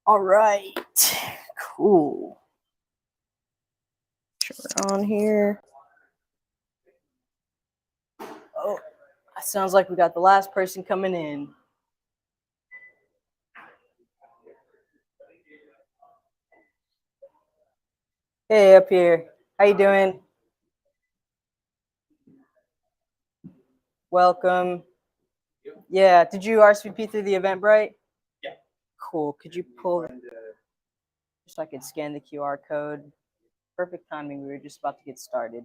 All right, cool. We're on here. Oh, that sounds like we got the last person coming in. Hey, up here. How you doing? Welcome. Yeah, did you RSVP through the Eventbrite? Yeah. Cool. Could you pull it just so I could scan the QR code? Perfect timing. We were just about to get started.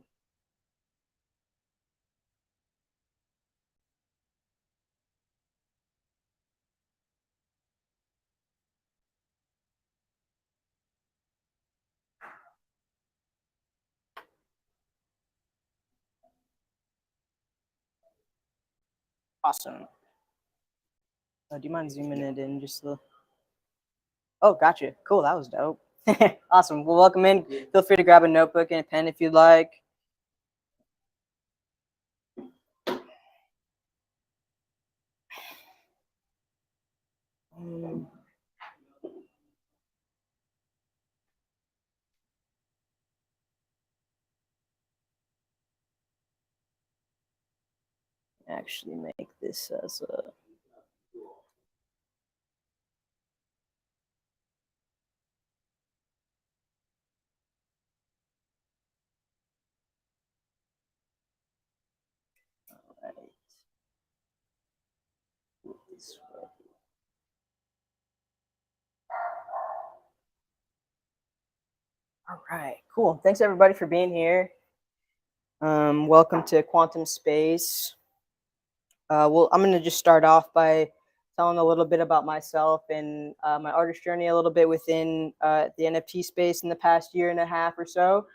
Awesome. Do you mind zooming it in just a little? Oh, gotcha. Cool. That was dope. Awesome. Well, welcome in. Feel free to grab a notebook and a pen if you'd like. Actually make this as a All right, cool. Thanks everybody for being here. Welcome to Quantum Space. Well, I'm going to just start off by telling a little bit about myself and my artist journey a little bit within the NFT space in the past year and a half or so.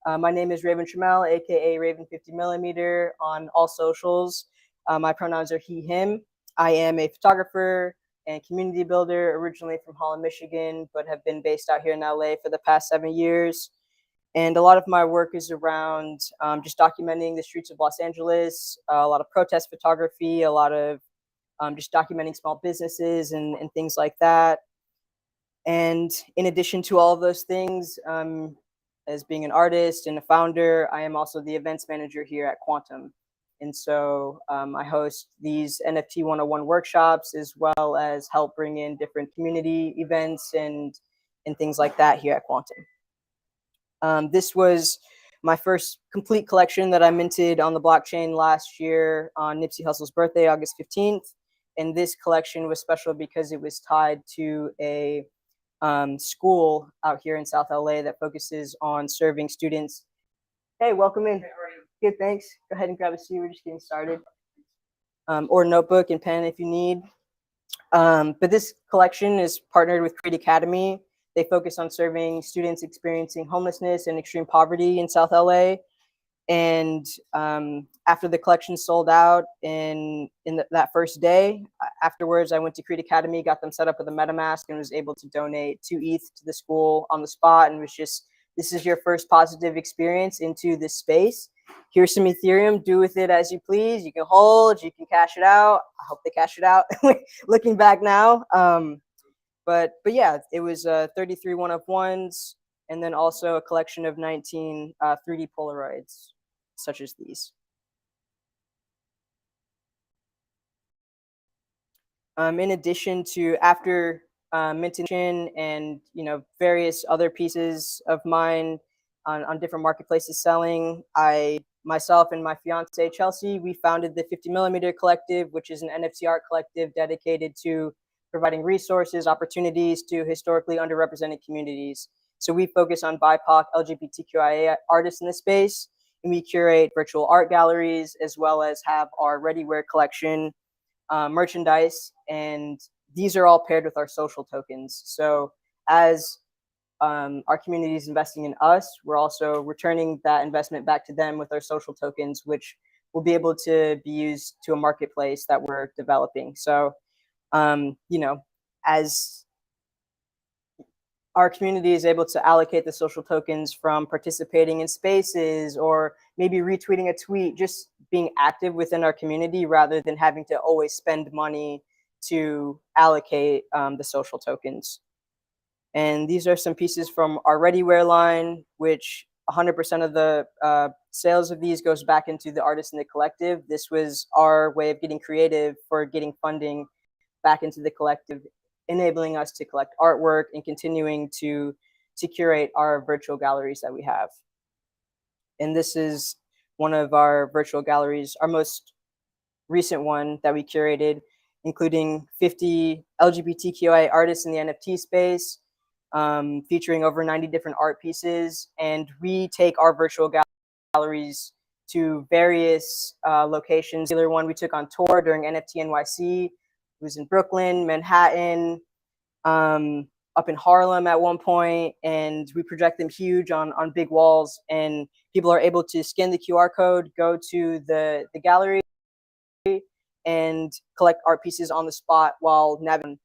My name is Raven50mm, aka Raven50mm on all socials. My pronouns are he, him. I am a photographer and community builder, originally from Holland, Michigan, but have been based out here in LA for the past 7 years. And a lot of my work is around just documenting the streets of Los Angeles, a lot of protest photography, a lot of just documenting small businesses and things like that. And in addition to all of those things, as being an artist and a founder, I am also the events manager here at Quantum. And so I host these NFT 101 workshops, as well as help bring in different community events and things like that here at Quantum. This was my first complete collection that I minted on the blockchain last year on Nipsey Hussle's birthday, August 15th. And this collection was special because it was tied to a school out here in South LA that focuses on serving students. Hey, welcome in. Good, thanks. Go ahead and grab a seat. We're just getting started. Or notebook and pen if you need. But this collection is partnered with Creed Academy. They focus on serving students experiencing homelessness and extreme poverty in South LA. And after the collection sold out in that first day, afterwards, I went to Creed Academy, got them set up with a MetaMask, and was able to donate 2 ETH to the school on the spot. And was just, this is your first positive experience into this space. Here's some Ethereum. Do with it as you please. You can hold, you can cash it out. I hope they cash it out. Looking back now, but yeah, it was 33 1-of-1s. And then also a collection of 19 3D Polaroids, such as these. In addition to after minting and various other pieces of mine on different marketplaces selling, I myself and my fiance Chelsea, we founded the 50mm Collective, which is an NFT art collective dedicated to providing resources, opportunities to historically underrepresented communities. So we focus on BIPOC, LGBTQIA artists in this space, and we curate virtual art galleries, as well as have our ReadyWear collection, merchandise, and these are all paired with our social tokens. So as our community is investing in us, we're also returning that investment back to them with our social tokens, which will be able to be used to a marketplace that we're developing. So, you know, as our community is able to allocate the social tokens from participating in spaces or maybe retweeting a tweet, just being active within our community rather than having to always spend money to allocate the social tokens. And these are some pieces from our ReadyWare line, which 100% of the sales of these goes back into the artist and the collective. This was our way of getting creative for getting funding back into the collective, enabling us to collect artwork and continuing to curate our virtual galleries that we have. And this is one of our virtual galleries, our most recent one that we curated, including 50 LGBTQI artists in the NFT space, featuring over 90 different art pieces. And we take our virtual galleries to various locations. The other one we took on tour during NFT NYC. It was in Brooklyn, Manhattan, up in Harlem at one point, and we project them huge on big walls, and people are able to scan the QR code, go to the gallery, and collect art pieces on the spot while navigating.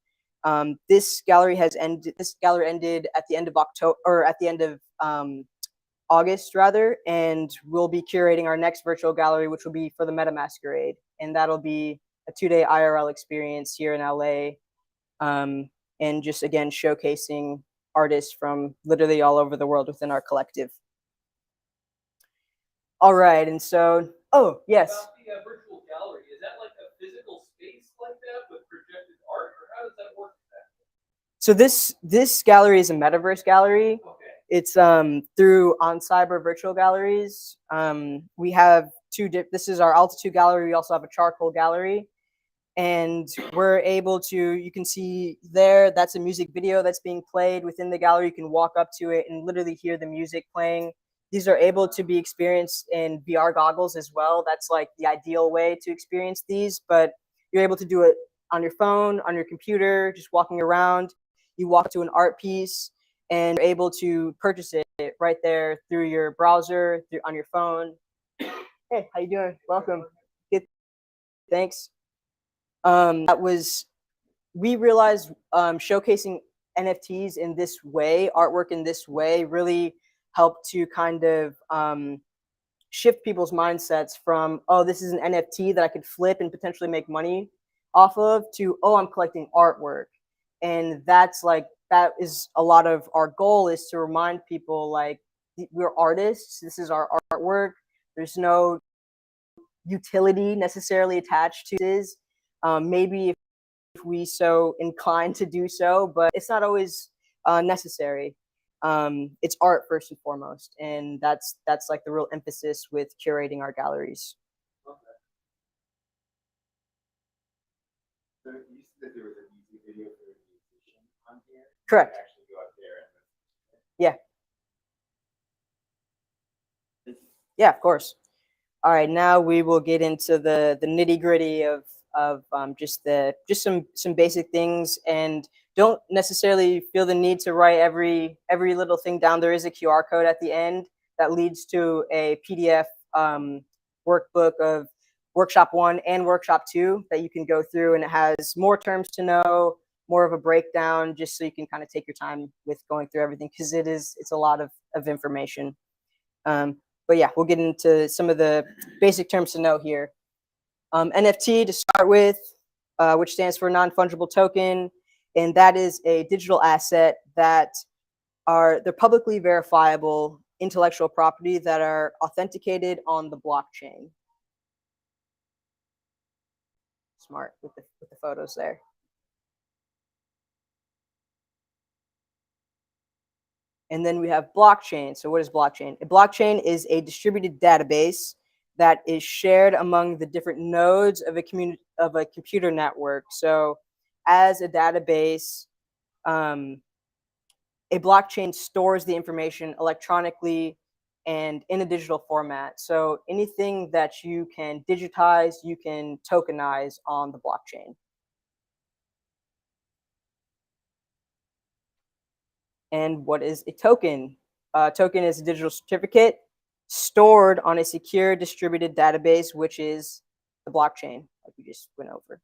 This gallery ended at the end of October, or at the end of August rather, and we'll be curating our next virtual gallery, which will be for the Meta Masquerade, and that'll be a 2-day IRL experience here in LA, and just again showcasing artists from literally all over the world within our collective. All right, and so, oh yes. About the virtual gallery, is that like a physical space like that with projected art, or how does that work? So this gallery is a metaverse gallery. Okay. It's through On Cyber Virtual Galleries. We have this is our altitude gallery. We also have a charcoal gallery, and we're able to, you can see there, that's a music video that's being played within the gallery. You can walk up to it and literally hear the music playing. These are able to be experienced in VR goggles as well. That's like the ideal way to experience these, but you're able to do it on your phone, on your computer, just walking around. You walk to an art piece and you're able to purchase it right there through your browser, on your phone. Hey, how you doing? Welcome. Good. Thanks. We realized showcasing NFTs in this way, artwork in this way, really helped to kind of shift people's mindsets from, oh, this is an NFT that I could flip and potentially make money off of, to, oh, I'm collecting artwork. And that is a lot of our goal, is to remind people, like, we're artists, this is our artwork, there's no utility necessarily attached to this. Maybe if we so inclined to do so, but it's not always necessary. It's art first and foremost, and that's like the real emphasis with curating our galleries. Okay. So you said that there was a music video for a musician on here? Correct. Actually go out there and... Yeah. Yeah, of course. All right, now we will get into the nitty gritty of just some basic things, and don't necessarily feel the need to write every little thing down. There is a QR code at the end that leads to a PDF workbook of Workshop 1 and Workshop 2 that you can go through, and it has more terms to know, more of a breakdown, just so you can kind of take your time with going through everything, because it's a lot of information. But yeah, we'll get into some of the basic terms to know here. NFT to start with, which stands for non-fungible token, and that is a digital asset that they're publicly verifiable intellectual property that are authenticated on the blockchain. Smart with the photos there. And then we have blockchain. So what is blockchain? A blockchain is a distributed database that is shared among the different nodes of a computer network. So as a database, a blockchain stores the information electronically and in a digital format. So anything that you can digitize, you can tokenize on the blockchain. And what is a token? A token is a digital certificate stored on a secure distributed database, which is the blockchain, like we just went over.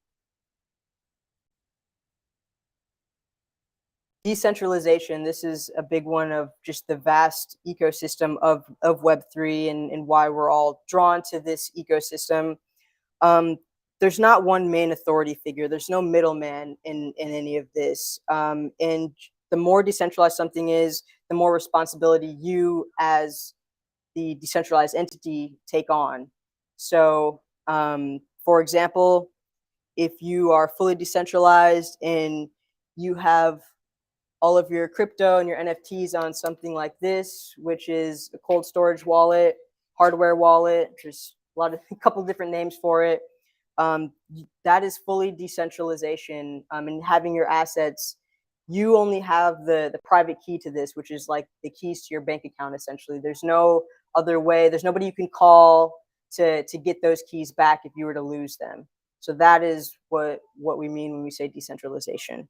Decentralization, this is a big one of just the vast ecosystem of Web3 and why we're all drawn to this ecosystem. There's not one main authority figure. There's no middleman in any of this. And the more decentralized something is, the more responsibility you as the decentralized entity take on. So, for example, if you are fully decentralized and you have all of your crypto and your NFTs on something like this, which is a cold storage wallet, hardware wallet, there's a couple different names for it. That is fully decentralization, and having your assets. You only have the private key to this, which is like the keys to your bank account. Essentially, there's no other way. There's nobody you can call to get those keys back if you were to lose them. So that is what we mean when we say decentralization.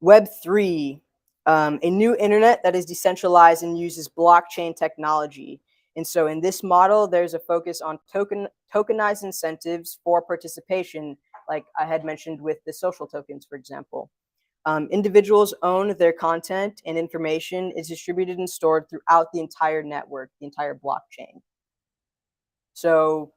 Web3, a new internet that is decentralized and uses blockchain technology. And so in this model, there's a focus on tokenized incentives for participation, like I had mentioned with the social tokens, for example. Individuals own their content and information is distributed and stored throughout the entire network, the entire blockchain. So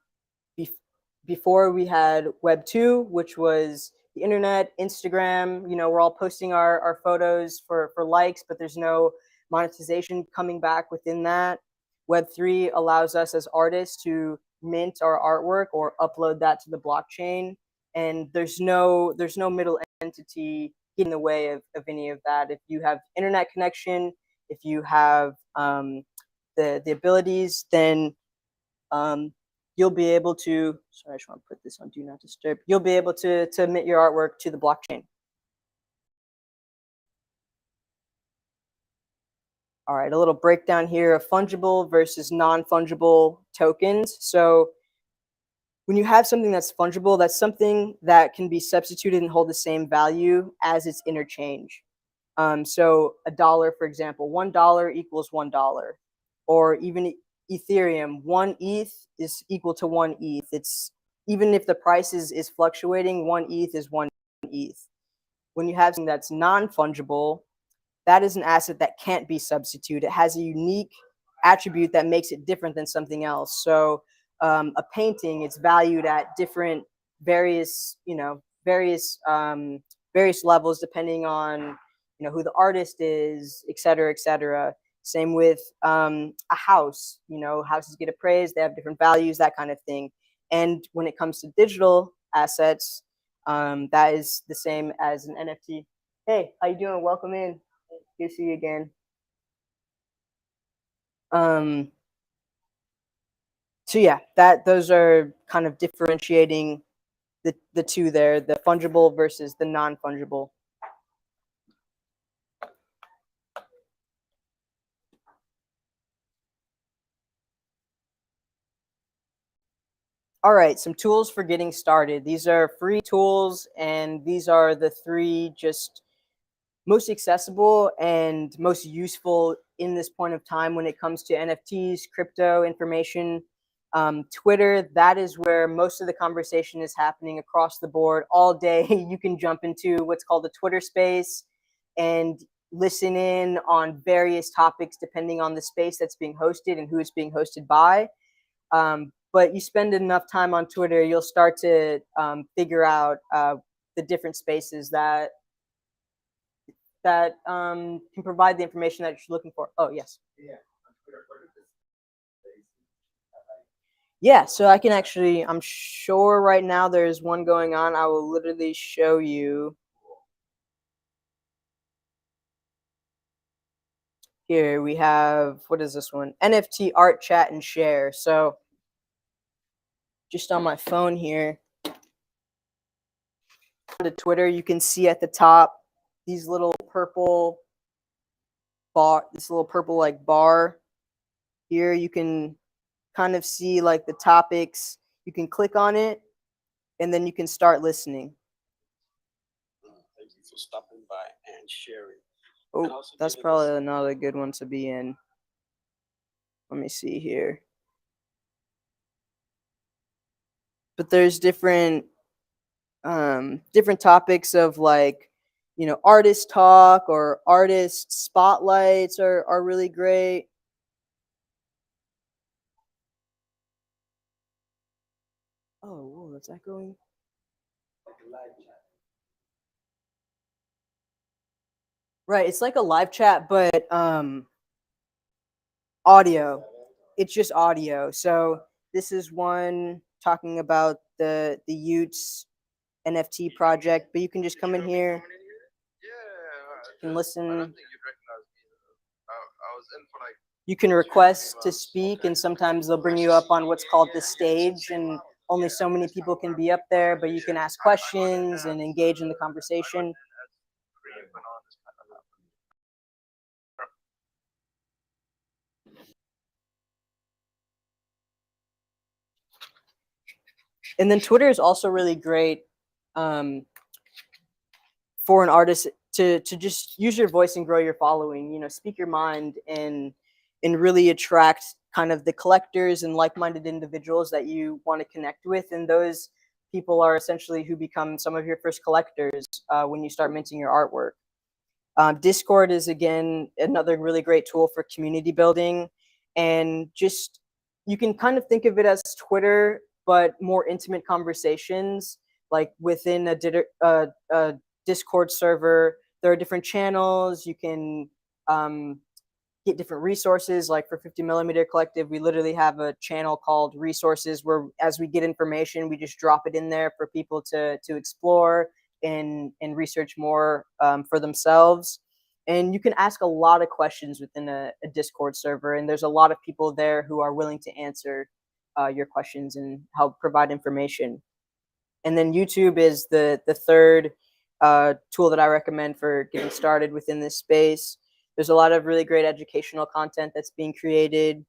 before we had Web 2, which was the internet, Instagram, we're all posting our photos for likes, but there's no monetization coming back within that. Web 3 allows us as artists to mint our artwork or upload that to the blockchain. And there's no middle entity getting in the way of any of that. If you have internet connection, if you have the abilities, then you'll be able to, sorry, I just want to put this on Do Not Disturb. You'll be able to mint your artwork to the blockchain. All right, a little breakdown here of fungible versus non-fungible tokens. So when you have something that's fungible, that's something that can be substituted and hold the same value as its interchange. So $1, for example, $1 equals $1, or even Ethereum, 1 ETH is equal to 1 ETH. It's even if the price is fluctuating, 1 ETH is 1 ETH. When you have something that's non-fungible, that is an asset that can't be substituted. It has a unique attribute that makes it different than something else. So a painting, it's valued at different various levels depending on who the artist is, et cetera, et cetera. Same with a house. Houses get appraised, they have different values, that kind of thing. And when it comes to digital assets, that is the same as an NFT. Hey, how you doing? Welcome in. Good to see you again. So yeah, those are kind of differentiating the two there, the fungible versus the non-fungible. All right, some tools for getting started. These are free tools, and these are the 3 just most accessible and most useful in this point of time when it comes to NFTs, crypto information. Twitter, that is where most of the conversation is happening across the board all day. You can jump into what's called a Twitter space and listen in on various topics depending on the space that's being hosted and who it's being hosted by. But you spend enough time on Twitter, you'll start to figure out the different spaces that can provide the information that you're looking for. Oh, yes. Yeah, so I can actually, I'm sure right now there's one going on. I will literally show you. Here we have, what is this one? NFT art chat and share. So just on my phone here, to Twitter, you can see at the top these little purple bar, this little purple like bar here. You can kind of see like the topics. You can click on it and then you can start listening. Thank you for stopping by and sharing Oh, that's probably another good one to be in. Let me see here. But there's different topics of like, artist talk or artist spotlights are really great. Oh, whoa, that's echoing. Right, it's like a live chat, but audio. It's just audio. So this is one talking about the Utes NFT project, but you can just come in here and listen. You can request to speak, and sometimes they'll bring you up on what's called the stage, and only so many people can be up there, but you can ask questions and engage in the conversation. And then Twitter is also really great for an artist to just use your voice and grow your following. Speak your mind and really attract kind of the collectors and like-minded individuals that you want to connect with, and those people are essentially who become some of your first collectors when you start minting your artwork. Discord is, again, another really great tool for community building, and just you can kind of think of it as Twitter, but more intimate conversations. Like within a Discord server, there are different channels. You can get different resources. Like for 50mm Collective, we literally have a channel called Resources, where as we get information, we just drop it in there for people to explore and research more for themselves. And you can ask a lot of questions within a Discord server, and there's a lot of people there who are willing to answer your questions and help provide information. And then YouTube is the third tool that I recommend for getting started within this space. There's a lot of really great educational content that's being created,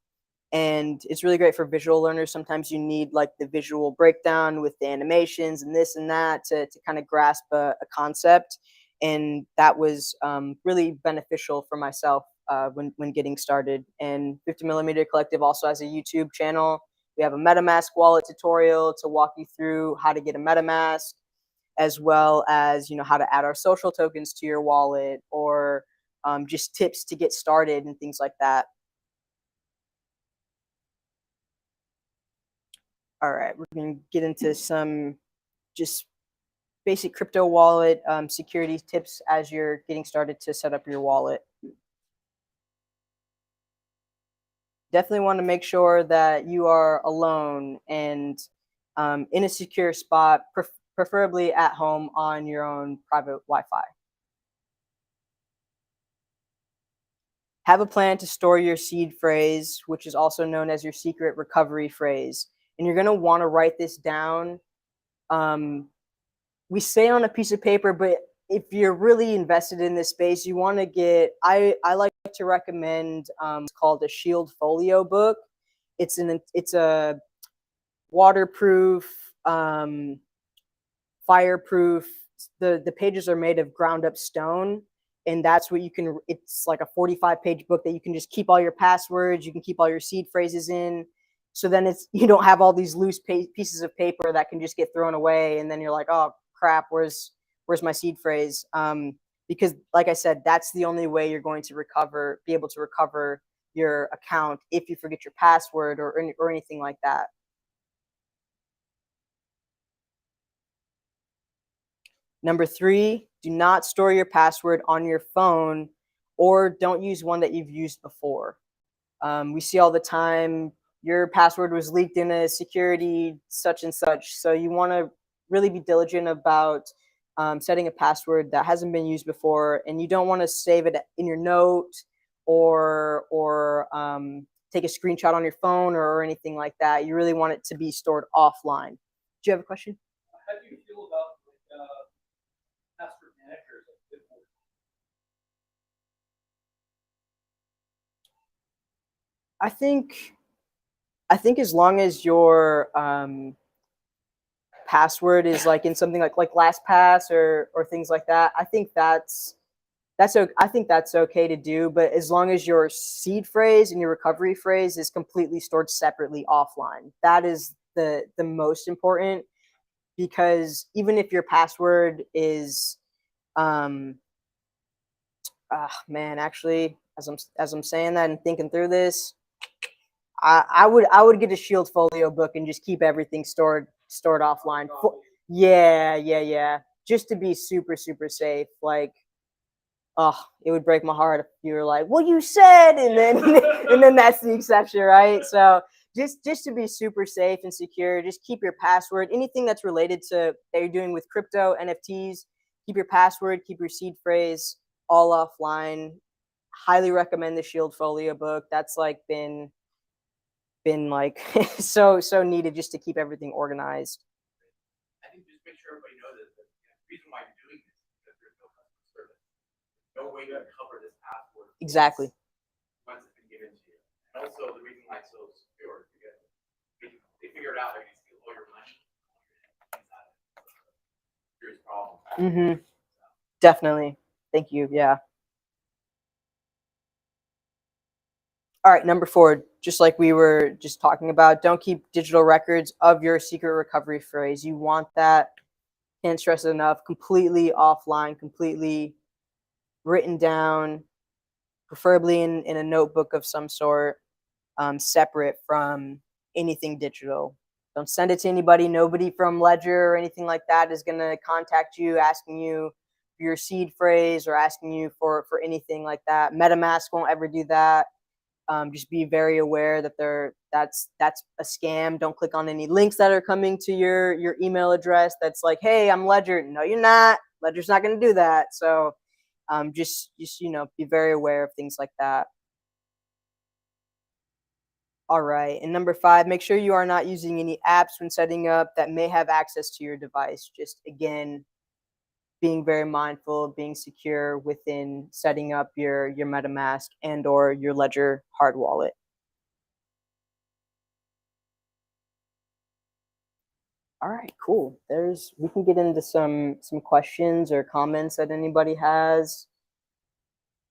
and it's really great for visual learners. Sometimes you need like the visual breakdown with the animations and this and that to kind of grasp a concept. And that was really beneficial for myself when getting started. And 50mm Collective also has a YouTube channel. We have a MetaMask wallet tutorial to walk you through how to get a MetaMask, as well as how to add our social tokens to your wallet, or just tips to get started and things like that. All right, we're going to get into some just basic crypto wallet security tips as you're getting started to set up your wallet. Definitely want to make sure that you are alone and in a secure spot, preferably at home on your own private Wi-Fi. Have a plan to store your seed phrase, which is also known as your secret recovery phrase. And you're going to want to write this down. We say on a piece of paper, but if you're really invested in this space, you want to get, I like to recommend, it's called a Shield Folio book. It's a waterproof, fireproof. The pages are made of ground up stone, and that's what you can, it's like a 45-page book that you can just keep all your passwords, you can keep all your seed phrases in. So then you don't have all these loose pieces of paper that can just get thrown away, and then you're like, oh crap, where's my seed phrase? Because like I said, that's the only way you're going to be able to recover your account if you forget your password or anything like that. Number 3, do not store your password on your phone, or don't use one that you've used before. We see all the time, your password was leaked in a security such and such. So you want to really be diligent about setting a password that hasn't been used before, and you don't want to save it in your note or take a screenshot on your phone or anything like that. You really want it to be stored offline. Do you have a question? How do you feel about password managers? I think as long as your password is like in something like LastPass or things like that, I think that's I think that's okay to do, but as long as your seed phrase and your recovery phrase is completely stored separately offline, that is the most important, because even if your password is man, actually, as I'm saying that and thinking through this, I would get a Shield Folio book and just keep everything stored offline. Yeah. Just to be super safe. Like, oh, it would break my heart if you were like, "Well, you said," and then and then that's the exception, right? So just to be super safe and secure, just keep your password. Anything that's related to that you're doing with crypto, NFTs, keep your password, keep your seed phrase all offline. Highly recommend the Shield Folio book. That's like been like so needed just to keep everything organized. I think just make sure everybody knows that the reason why you're doing this is because there's no customer service. No way to cover this password. Exactly. Once it's been given to you. And also the reason why it's so secure is because they figured out they're going to steal all your money. Serious problem. Mm-hmm. Definitely. Thank you. Yeah. All right, number 4, just like we were just talking about, don't keep digital records of your secret recovery phrase. You want that, can't stress it enough, completely offline, completely written down, preferably in a notebook of some sort, separate from anything digital. Don't send it to anybody. Nobody from Ledger or anything like that is going to contact you asking you for your seed phrase or asking you for anything like that. MetaMask won't ever do that. Just be very aware that that's a scam. Don't click on any links that are coming to your email address that's like, "Hey, I'm Ledger." No, you're not. Ledger's not going to do that. So just be very aware of things like that. All right, and number 5, make sure you are not using any apps when setting up that may have access to your device. Just again, being very mindful, being secure within setting up your MetaMask and or your Ledger hard wallet. All right, cool. We can get into some questions or comments that anybody has.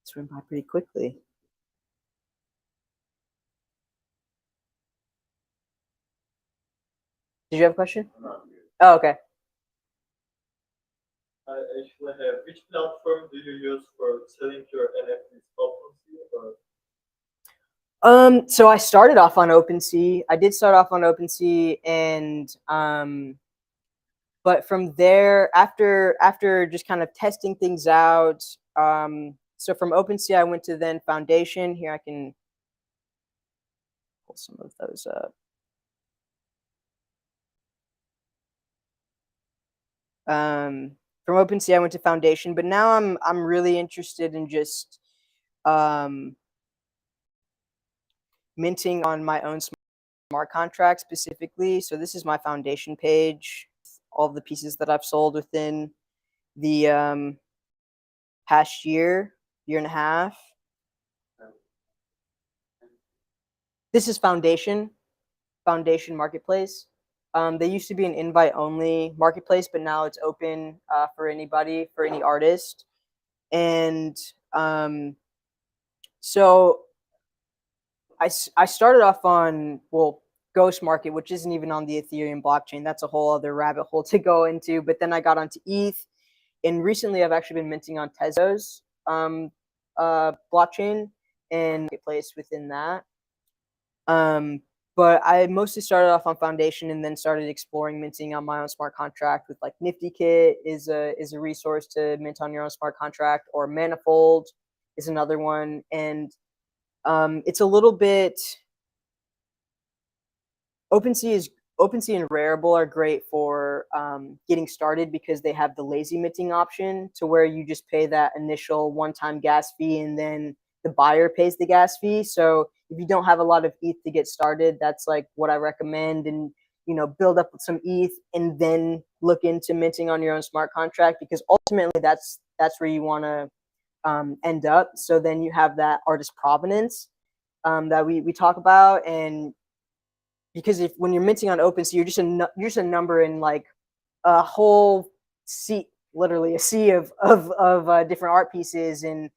This went by pretty quickly. Did you have a question? Oh, okay. I actually have. Which platform do you use for selling your NFTs? OpenSea or? So I started off on OpenSea. I did start off on OpenSea, and but from there, after just kind of testing things out, so from OpenSea I went to then Foundation. Here I can pull some of those up. From OpenSea I went to Foundation, but now I'm really interested in just minting on my own smart contract specifically. So this is my Foundation page, all of the pieces that I've sold within the past year and a half. This is Foundation Marketplace. They used to be an invite-only marketplace, but now it's open for anybody, for any artist. And so I started off on, well, Ghost Market, which isn't even on the Ethereum blockchain. That's a whole other rabbit hole to go into. But then I got onto ETH, and recently I've actually been minting on Tezos blockchain and marketplace within that. But I mostly started off on Foundation and then started exploring minting on my own smart contract with like NiftyKit is a resource to mint on your own smart contract, or Manifold is another one. And it's a little bit, OpenSea and Rarible are great for getting started because they have the lazy minting option, to where you just pay that initial one-time gas fee and then the buyer pays the gas fee. So if you don't have a lot of ETH to get started, that's like what I recommend. And build up with some ETH and then look into minting on your own smart contract, because ultimately that's where you want to end up. So then you have that artist provenance that we talk about. And because when you're minting on OpenSea, you're just a number in like a whole sea literally a sea of different art pieces and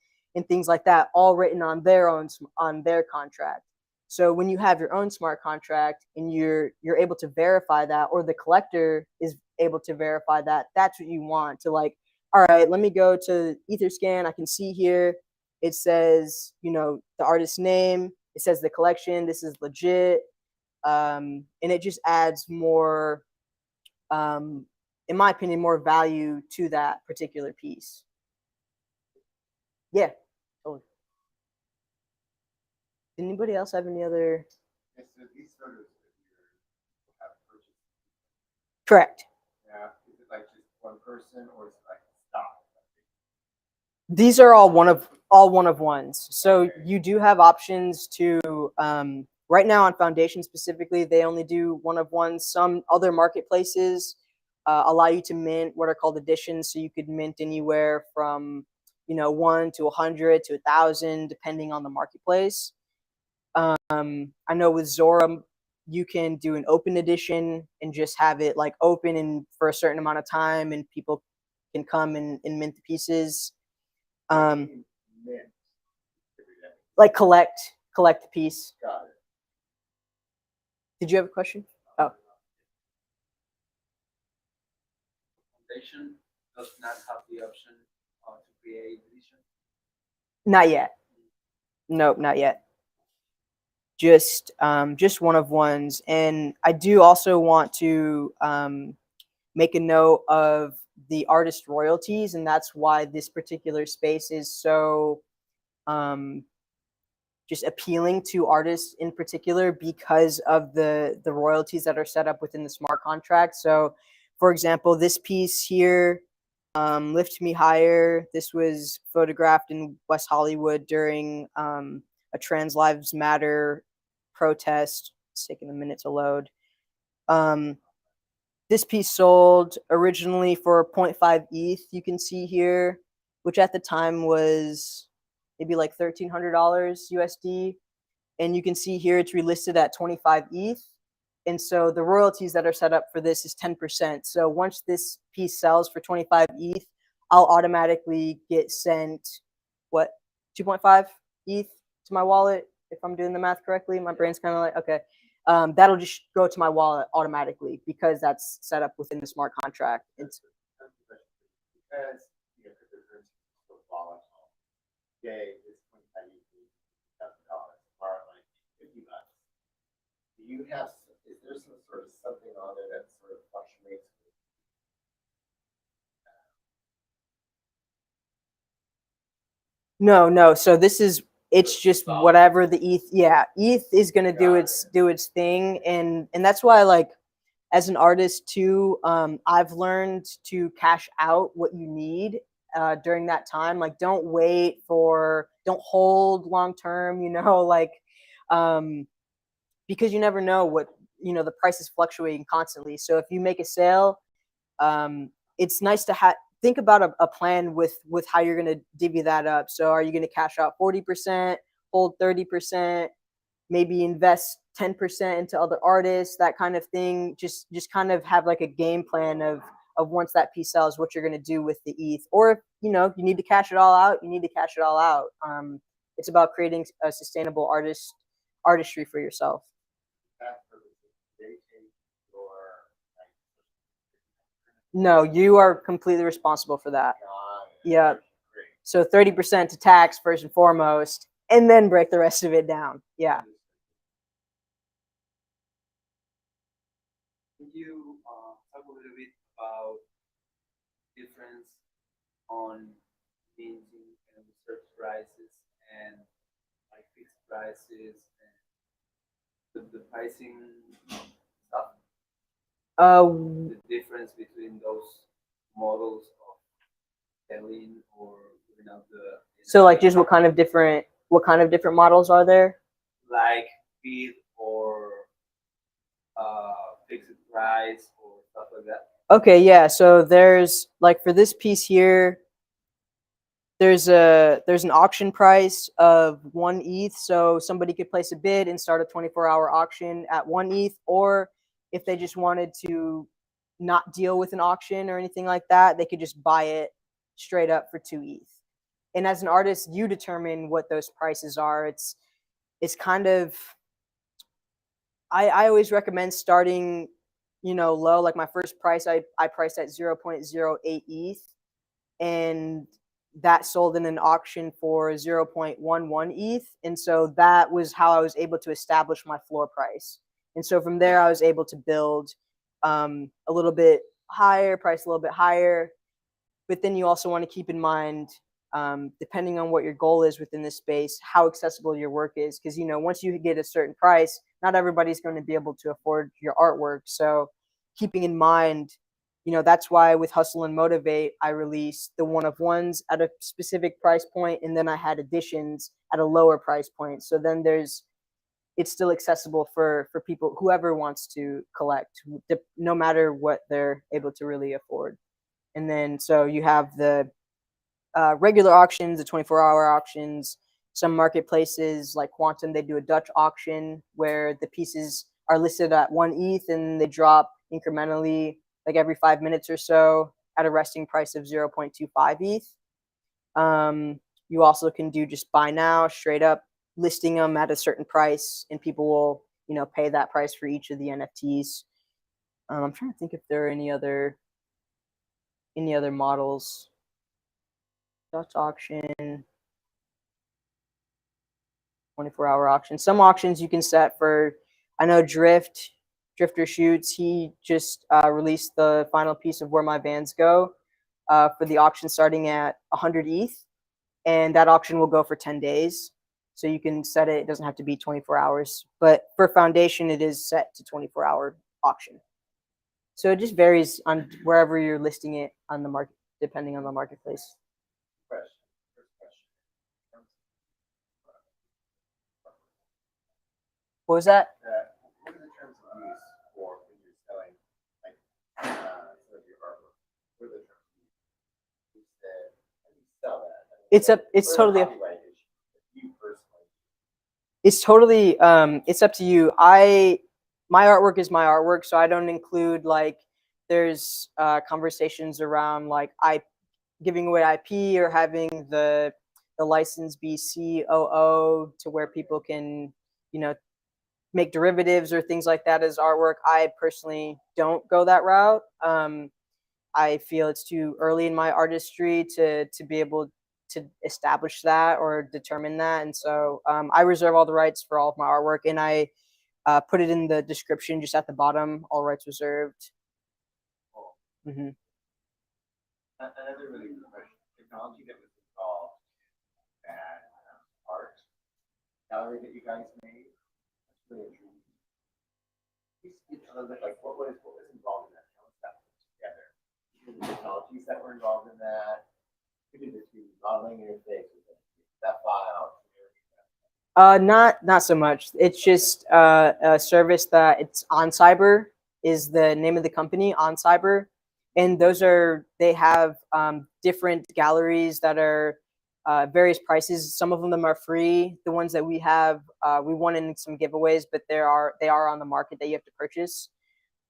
things like that, all written on their contract. So when you have your own smart contract and you're able to verify that, or the collector is able to verify that, that's what you want to, like, all right, let me go to Etherscan. I can see here it says, you know, the artist's name, it says the collection, this is legit. And it just adds more, in my opinion, more value to that particular piece. Yeah, totally. Did anybody else have any other? And so these photos that you have purchased, Correct. yeah, is it like just one person or is it like stock? These are all one of ones. So you do have options to, right now on Foundation specifically, they only do one of ones. Some other marketplaces allow you to mint what are called editions. So you could mint anywhere from, you know, 1 to 100 to 1,000, depending on the marketplace. I know with Zora, you can do an open edition and just have it like open and for a certain amount of time, and people can come and mint the pieces. Like collect the piece. Got it. Did you have a question? Oh, Foundation does not have the option to create edition. not yet. Nope, not yet. Just one of ones. And I do also want to make a note of the artist royalties, and that's why this particular space is so just appealing to artists in particular, because of the royalties that are set up within the smart contract. So, for example, this piece here, Lift Me Higher, this was photographed in West Hollywood during a Trans Lives Matter protest. It's taking a minute to load. This piece sold originally for 0.5 ETH, you can see here, which at the time was maybe like $1,300 USD. And you can see here it's relisted at 25 ETH. And so the royalties that are set up for this is 10%. So once this piece sells for 25 ETH, I'll automatically get sent, what, 2.5 ETH to my wallet, if I'm doing the math correctly. My brain's kind of like, okay. That'll just go to my wallet automatically because that's set up within the smart contract. It's Because, you know, the currency is so volatile. Today is $25,000, tomorrow like $50. Do you have, is there some sort of something on there that sort of fluctuates? no. So this is, it's just whatever the ETH. Yeah, ETH is gonna do its thing, and that's why, like, as an artist too, I've learned to cash out what you need during that time. Like, don't hold long term. You know, like, because you never know what, you know, the price is fluctuating constantly. So if you make a sale, it's nice to think about a plan with how you're going to divvy that up. So are you going to cash out 40%, hold 30%, maybe invest 10% into other artists, that kind of thing? Just kind of have like a game plan of once that piece sells, what you're going to do with the ETH. Or if, you know, you need to cash it all out, you need to cash it all out. It's about creating a sustainable artistry for yourself. No, you are completely responsible for that. Yeah. So 30% to tax first and foremost, and then break the rest of it down. Yeah. Can you talk a little bit about difference on minting and reserve prices and like fixed prices and the pricing stuff? The difference between those models of selling or giving out the. So like, just what kind of different models are there? Like bid or fixed price or stuff like that. Okay, yeah. So there's, like, for this piece here, there's an auction price of 1 ETH. So somebody could place a bid and start a 24-hour auction at 1 ETH, or if they just wanted to not deal with an auction or anything like that. They could just buy it straight up for 2 ETH. And as an artist, you determine what those prices are. It's kind of, I always recommend starting, low. Like my first price, I priced at 0.08 ETH, and that sold in an auction for 0.11 ETH. And so that was how I was able to establish my floor price. And so from there, I was able to build a little bit higher, price a little bit higher. But then you also want to keep in mind, depending on what your goal is within this space, how accessible your work is. Because, once you get a certain price, not everybody's going to be able to afford your artwork. So keeping in mind, that's why with Hustle and Motivate, I released the one-of-ones at a specific price point, and then I had editions at a lower price point. So then it's still accessible for people, whoever wants to collect, no matter what they're able to really afford. And then so you have the regular auctions, the 24-hour auctions. Some marketplaces like Quantum, they do a Dutch auction where the pieces are listed at 1 ETH and they drop incrementally like every 5 minutes or so at a resting price of 0.25 ETH. You also can do just buy now, straight up listing them at a certain price, and people will, pay that price for each of the NFTs. I'm trying to think if there are any other models. Dutch auction, 24-hour auction. Some auctions you can set for, I know Drifter Shoots, he just released the final piece of Where My Vans Go for the auction starting at 100 ETH, and that auction will go for 10 days. So you can set it, it doesn't have to be 24 hours, but for Foundation, it is set to 24-hour auction. So it just varies on wherever you're listing it on the market, depending on the marketplace. What was that? What are the terms of use for when you're selling, like, some of your artwork? What are the terms of use? You said, how do you sell that? I mean, It's totally up. Copyright issue, you personally. It's totally it's up to you. My artwork is my artwork, so I don't include like there's conversations around like giving away IP or having the license be COO to where people can, make derivatives or things like that as artwork. I personally don't go that route. I feel it's too early in my artistry to be able to establish that or determine that. And so I reserve all the rights for all of my artwork, and I put it in the description just at the bottom, all rights reserved. Mm-hmm. Another really good question. Technology that was involved at art gallery that you guys made. That's really intriguing. Can you speak a little bit like what was involved in that? How was that put together? The technologies that were involved in that. Who did the 3D modeling interface? Was it that file? Not so much. It's just a service that it's On Cyber is the name of the company, On Cyber, and they have different galleries that are various prices. Some of them are free. The ones that we have, we won in some giveaways, but they are on the market that you have to purchase.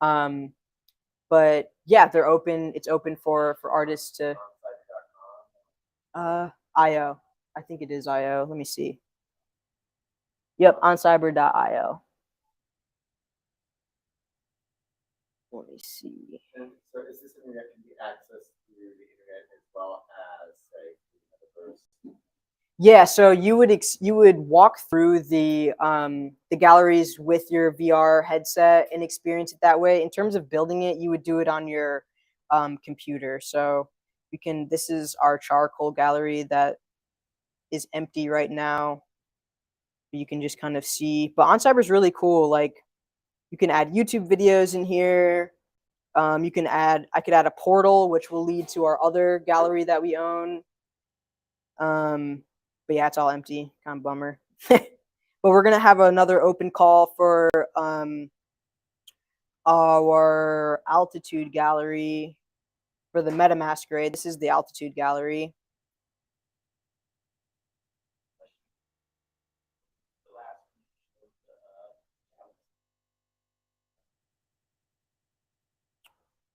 But yeah, they're open. It's open for artists to. IO. I think it is IO. Let me see. Yep, oncyber.io. Let me see. And so is this something that can be accessed through the internet as well as, say, the metaverse? Yeah, so you would walk through the galleries with your VR headset and experience it that way. In terms of building it, you would do it on your computer. So you can. This is our charcoal gallery that is empty right now. You can just kind of see. But OnCyber is really cool. Like you can add YouTube videos in here. I could add a portal, which will lead to our other gallery that we own. But yeah, it's all empty. Kind of bummer. But we're gonna have another open call for our altitude gallery for the Meta Masquerade. This is the altitude gallery.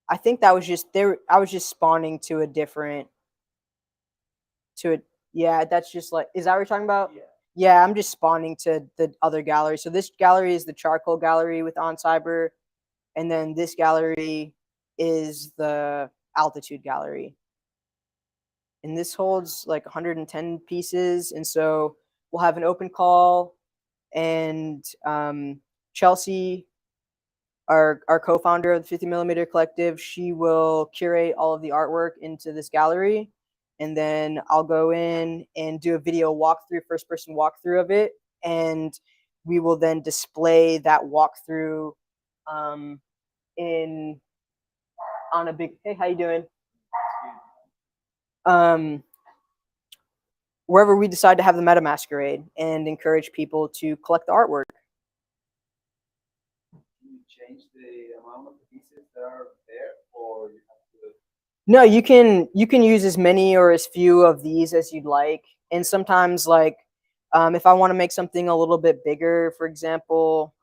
I think that was just there. I was just spawning to a different, to it. Yeah, that's just like, is that what you're talking about? Yeah. Yeah, I'm just spawning to the other gallery. So this gallery is the charcoal gallery with On Cyber, and then this gallery is the altitude gallery. And this holds like 110 pieces. And so we'll have an open call, and Chelsea, our co-founder of the 50mm Collective, she will curate all of the artwork into this gallery, and then I'll go in and do a video walkthrough, first-person walkthrough of it, and we will then display that walkthrough in on a big. Hey, how you doing? Wherever we decide to have the meta masquerade, and encourage people to collect the artwork. You change the amount of pieces that are there, or you have to. No, you can use as many or as few of these as you'd like. And sometimes, like, if I want to make something a little bit bigger, for example,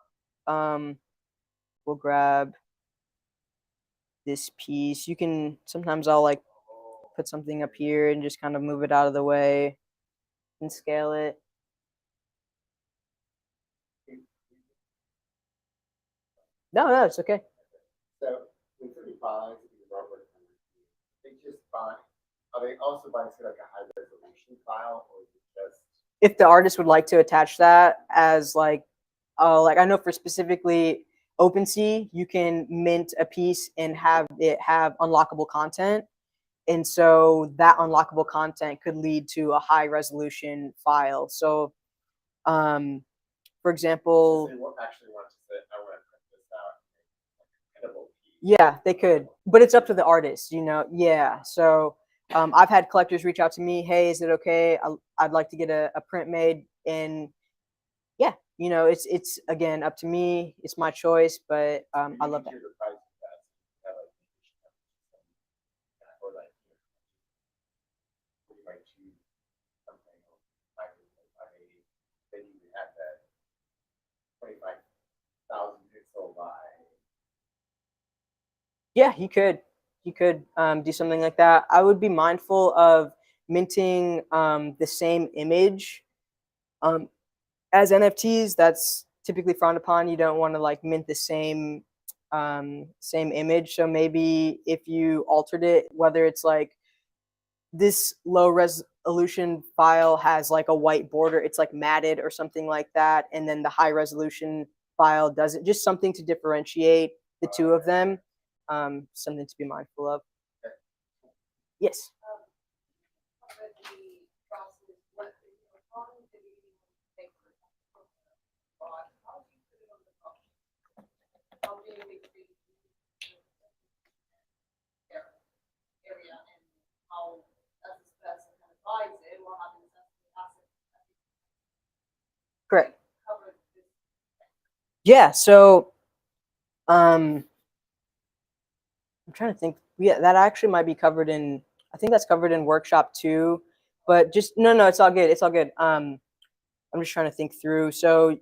we'll grab this piece. You can, sometimes I'll like put something up here and just kind of move it out of the way and scale it. No, it's okay. So when somebody buys these artwork, they just buy. Are they also buying like a high resolution file, or is it just? If the artist would like to attach that as like I know for specifically OpenSea, you can mint a piece and have it have unlockable content. And so that unlockable content could lead to a high resolution file. So, for example, So they won't actually want to say, I want to print this out. Like a printable piece. yeah, they could, but it's up to the artist, you know? Yeah. So I've had collectors reach out to me, hey, is it okay? I'd like to get a print made. And yeah, you know, it's again up to me. It's my choice, but I love that. Hear the price of that. Or like, you might choose something like 580. Then you would have that 25,000 pixel by. Yeah, you could do something like that. I would be mindful of minting the same image. As NFTs, that's typically frowned upon. You don't want to like mint the same image. So maybe if you altered it, whether it's like this low resolution file has like a white border, it's like matted or something like that, and then the high resolution file doesn't, just something to differentiate the two of them. Something to be mindful of. Yes. Correct. Yeah, so I'm trying to think. Yeah, that actually might be covered in, I think that's covered in workshop 2, but just no, it's all good. It's all good. I'm just trying to think through. So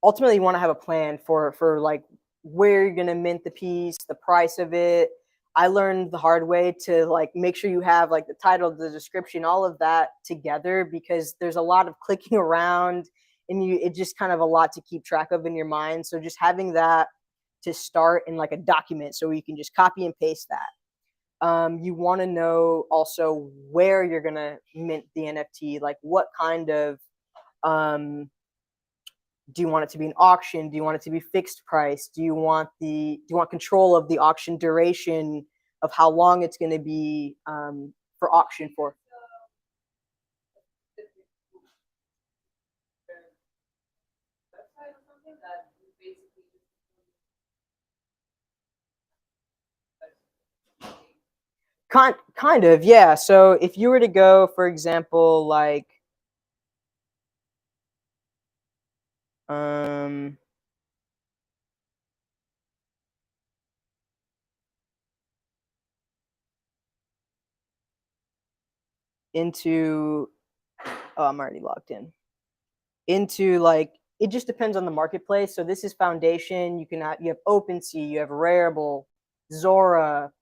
ultimately you want to have a plan for like where you're going to mint the piece, the price of it. I learned the hard way to like make sure you have like the title, the description, all of that together, because there's a lot of clicking around, and it's just kind of a lot to keep track of in your mind. So just having that to start in like a document, so you can just copy and paste that. You want to know also where you're going to mint the NFT, like what kind of do you want it to be an auction? Do you want it to be fixed price? Do you want control of the auction duration, of how long it's going to be for auction for? Kind of, yeah. So if you were to go, for example, like into, oh, I'm already logged in. Into like, it just depends on the marketplace. So this is Foundation. You have OpenSea, you have Rarible, Zora.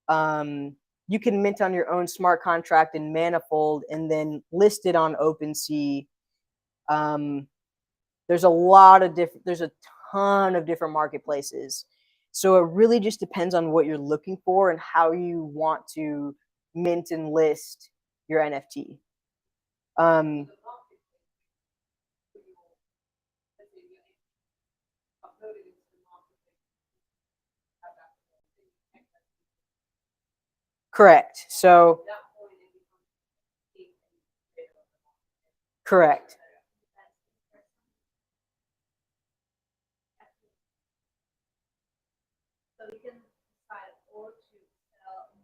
You can mint on your own smart contract in Manifold and then list it on OpenSea. There's a ton of different marketplaces. So it really just depends on what you're looking for and how you want to mint and list your NFT. Correct. So, correct. So you can decide or to sell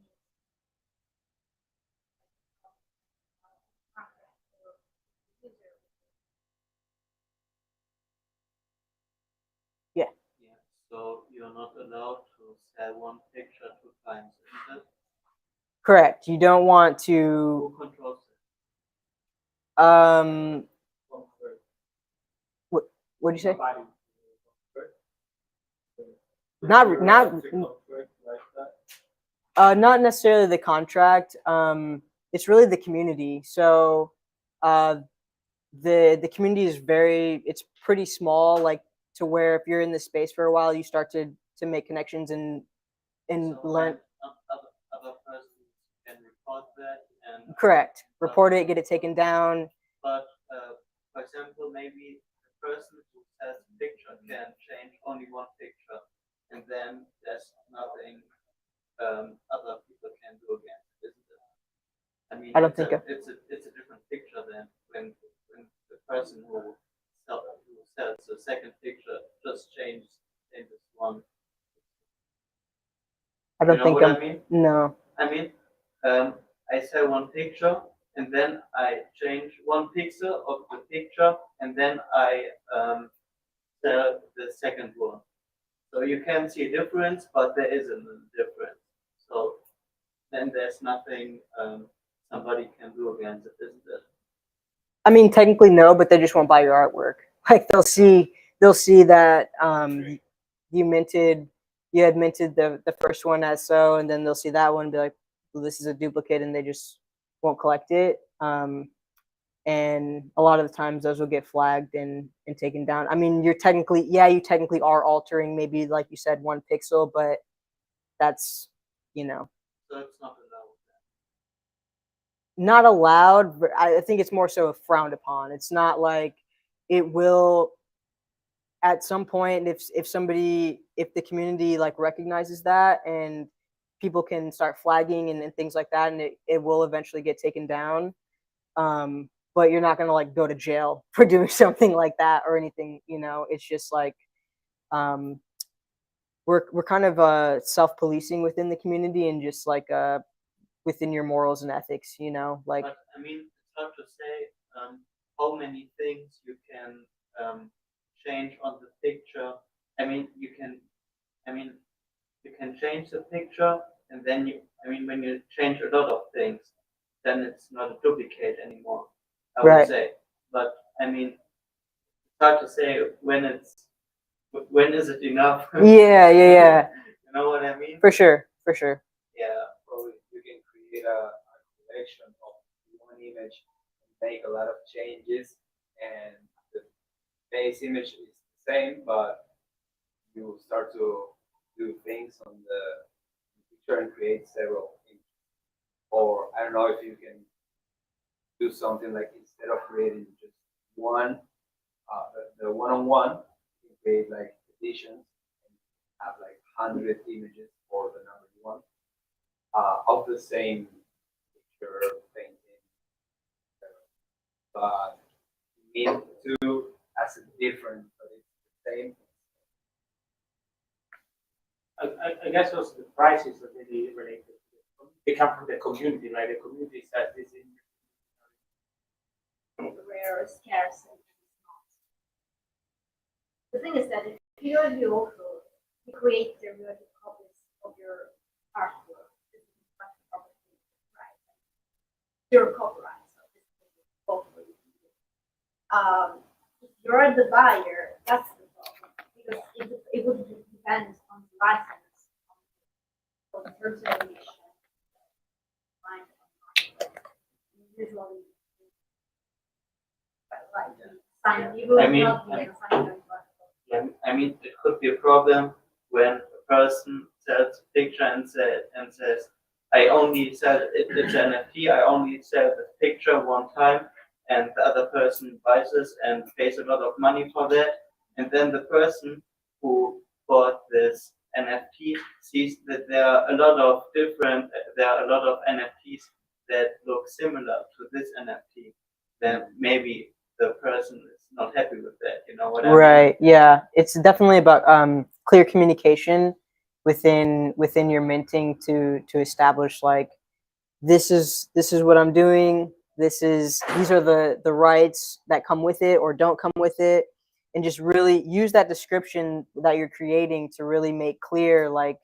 Yeah. Yeah, so you're not allowed to sell one picture 2 times, isn't it? Correct. You don't want to. Who controls it? What do you say? Nobody. Not necessarily the contract. It's really the community. So, the community is it's pretty small. Like to where if you're in this space for a while, you start to make connections and So learn. other persons can report that and. Correct. Report it, get it taken down. But for example, maybe the person who sells a picture can change only one picture, and then there's nothing other people can do again, isn't it? I mean, I don't think it's a different picture than when the person who sells the second picture just changes one. I don't You know think what I mean? No. I mean, I sell one picture and then I change one pixel of the picture and then I sell the second one. So you can see a difference, but there isn't a difference. So then there's nothing somebody can do against it, isn't it? I mean, technically no, but they just won't buy your artwork. Like they'll see that you had minted the first one as so, and then they'll see that one and be like, well, this is a duplicate, and they just won't collect it. And a lot of the times those will get flagged and taken down. I mean, you technically are altering maybe, like you said, 1 pixel, but that's, So it's not allowed. not allowed, but I think it's more so frowned upon. It's not like it will at some point if the community like recognizes that and people can start flagging and things like that, and it will eventually get taken down. But you're not gonna like go to jail for doing something like that or anything, it's just like we're kind of self-policing within the community and just like within your morals and ethics, like. But I mean, it's hard to say how many things you can change on the picture. I mean, you can change the picture, and then when you change a lot of things, then it's not a duplicate anymore. I would Right. say, but I mean, it's hard to say when is it enough. Yeah. You know what I mean? For sure. Yeah. Probably you can create a collection of one image and make a lot of changes, and the base image is the same, but you start to do things on the picture and create several images. Or I don't know if you can do something like instead of creating just one, the one-on-one, you can create like editions and have like 100 images for the number you want. Of the same picture, painting, but mint two as a different, but it's the same. I guess also the prices are really related. They come from the community, right? The community says this is rare or scarce. The thing is that if you also create derivative copies of your artwork, this is not property, right? Your copyright, so this is both for you. If you're the buyer, that's the problem, because it would depend on the license of the terms and conditions, find usually, like, sign, you will I mean, not be a sign. Yeah, I mean, it could be a problem when a person sells a picture and says, I only sell it, it's an NFT, I only sell the picture one time, and the other person buys this and pays a lot of money for that. And then the person who bought this NFT sees that there are a lot of NFTs that look similar to this NFT. Then maybe the person is not happy with that, you know what I mean? Right. Yeah. It's definitely about clear communication within your minting to establish like this is what I'm doing. These are the rights that come with it or don't come with it, and just really use that description that you're creating to really make clear like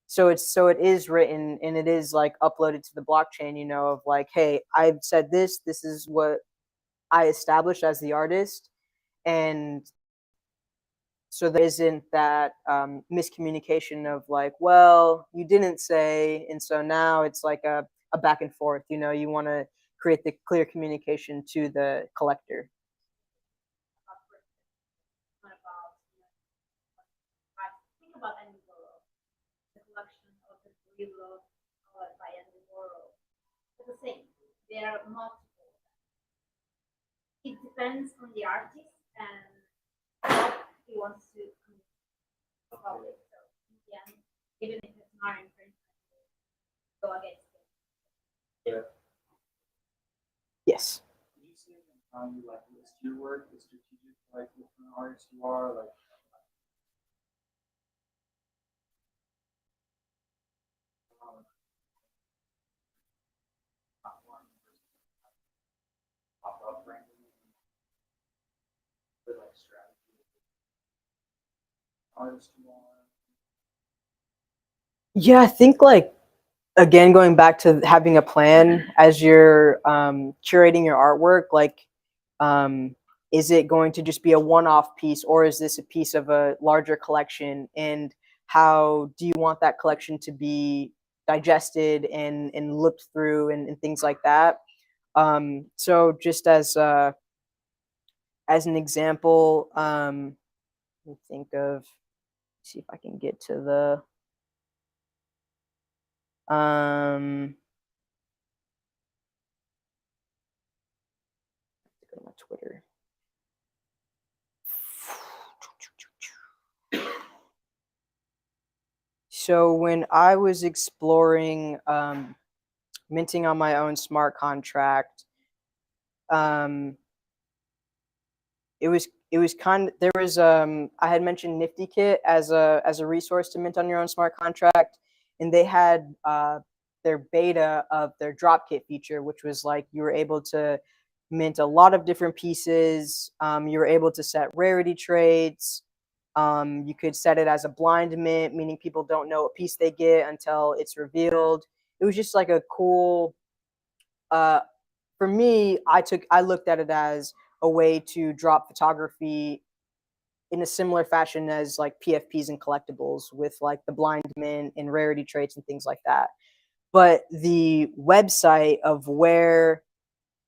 so it is written and it is like uploaded to the blockchain, you know, of like, hey, I've said this is what I established as the artist. And so there isn't that miscommunication of like, well, you didn't say, and so now it's like a back and forth, you know. You want to create the clear communication to the collector. Think about any world, the collection of the Grillo by any world. It's the same. There are multiple. It depends on the artist and what he wants to public. So yeah, even if it's not infringement, go against it. Yes. Could you say how you like list your work, the strategic like what kind of artist you are, like platform pop up randomly, like strategy artist you are? Yeah, I think like again going back to having a plan as you're curating your artwork, like is it going to just be a one-off piece or is this a piece of a larger collection, and how do you want that collection to be digested and looked through and things like that. So just as an example, let me think of, see if I can get to the go to my Twitter. So when I was exploring minting on my own smart contract, it was kind of, there was I had mentioned Nifty Kit as a resource to mint on your own smart contract, and they had their beta of their drop kit feature, which was like you were able to mint a lot of different pieces. You were able to set rarity traits. You could set it as a blind mint, meaning people don't know what piece they get until it's revealed. It was just like a cool, for me, I looked at it as a way to drop photography in a similar fashion as like PFPs and collectibles with like the blind mint and rarity traits and things like that. But the website of where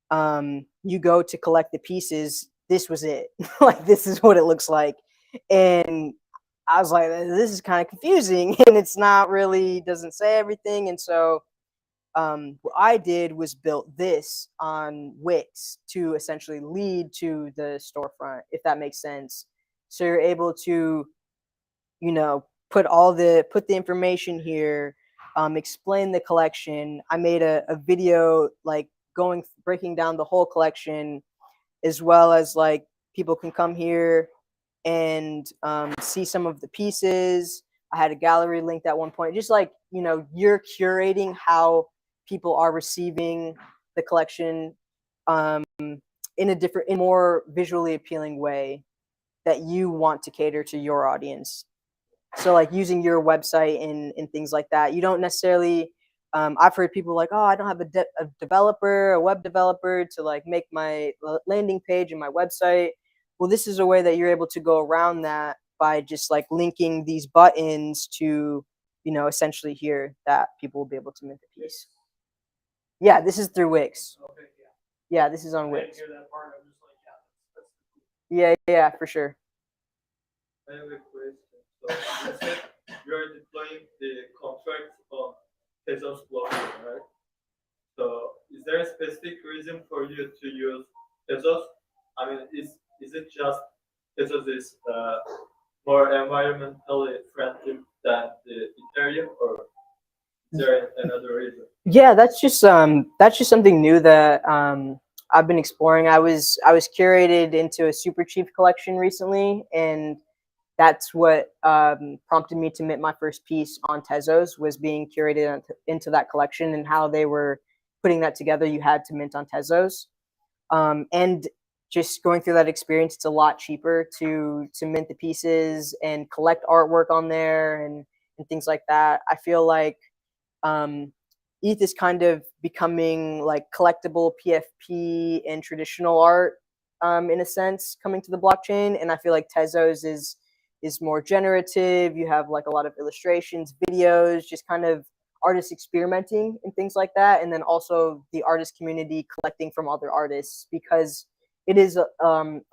you go to collect the pieces, this was it. Like, this is what it looks like. And I was like, this is kind of confusing and it's not really, doesn't say everything. And so what I did was built this on Wix to essentially lead to the storefront, if that makes sense. So you're able to, you know, put the information here, explain the collection. I made a video like breaking down the whole collection, as well as like people can come here and see some of the pieces. I had a gallery linked at one point, just like, you know, you're curating how people are receiving the collection in a different, in more visually appealing way that you want to cater to your audience. So like using your website and things like that. You don't necessarily, I've heard people like, oh, I don't have a developer, a web developer to like make my landing page and my website. Well, this is a way that you're able to go around that by just like linking these buttons to essentially here that people will be able to mint the piece. Yeah, this is through Wix. Okay, yeah. Yeah, this is on I didn't Wix. hear that part. I'm just like, yeah, that's Yeah, for sure. I have a question. So you said you're deploying the contract on Tezos blockchain, right? So is there a specific reason for you to use Tezos? I mean, is it just Tezos is more environmentally friendly than the Ethereum, or is there another reason? Yeah, that's just something new that I've been exploring. I was curated into a super chief collection recently, and that's what prompted me to mint my first piece on Tezos, was being curated into that collection, and how they were putting that together. You had to mint on Tezos, and just going through that experience, it's a lot cheaper to mint the pieces and collect artwork on there and things like that. I feel like ETH is kind of becoming like collectible PFP and traditional art, in a sense, coming to the blockchain. And I feel like Tezos is more generative. You have like a lot of illustrations, videos, just kind of artists experimenting and things like that. And then also the artist community collecting from other artists, because it is a